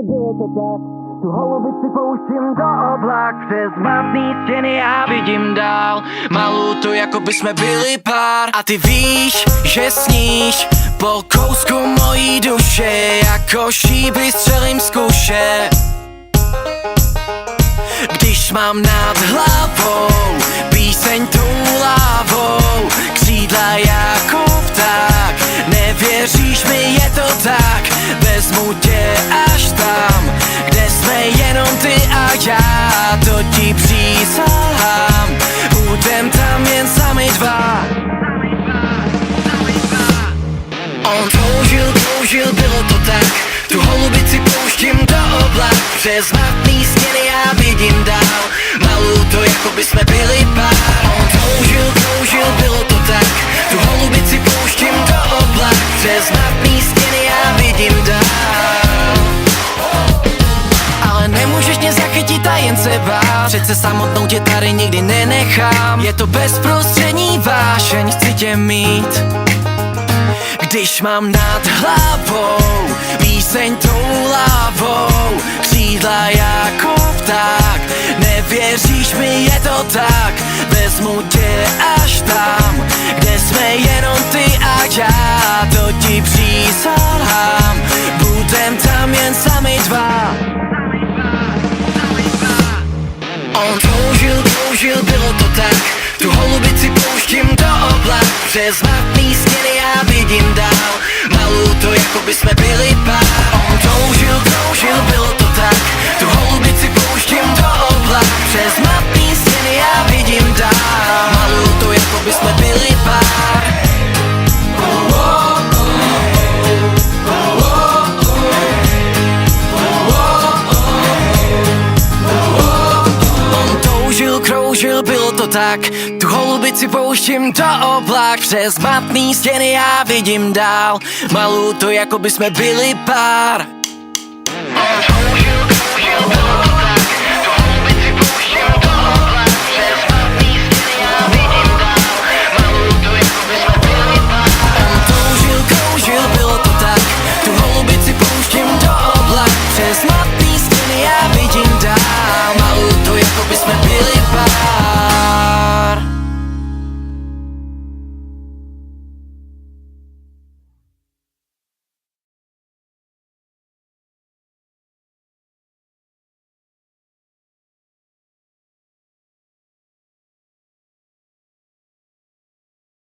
Bylo to tak, tu holubici pouštím do oblak. Přes matný stěny já vidím dál. Malou to, jako by jsme byli pár. A ty víš, že sníš po kousku mojí duše. Jako šíby střelím z kuše. Když mám nad hlavou píseň tou lávou, křídla jako pták. Nevěříš mi, je to tak, vezmu tě až tam, kde jsme jenom ty a já, to ti přísahám. Budem tam jen sami dva. On toužil, bylo to tak, tu holubici pouštím do oblak. Přes matný stěny já vidím dál. Malou to, jako by jsme byli pár. On toužil, bylo to tak, tu holubici pouštím do oblak. Přes matný stěny já vidím dál. Ale nemůžeš mě zachytit a jen se bát. Přece samotnou tě tady nikdy nenechám. Je to bezprostřední vášeň, chci tě mít. Když mám nad hlavou píseň tou lávou, křídla jako pták. Nevěříš mi, je to tak, vezmu tě až tam, kde jsme jenom ty a já, to ti přísahám. Budem tam jen sami dva. On toužil, bylo to tak, tu holubici pouštím do oblak. Přes matný stěny já vidím dál. Malou to, jako by jsme byli pár. On toužil, bylo to tak, tu holubici pouštím do oblak. Přes matný stěny já vidím dál. Malou to, jako by jsme byli pár. Kroužil, bylo to tak, tu holubici pouštím do oblak. Přes matný stěny já vidím dál. Malou to, jako by jsme byli pár. Toužil, bylo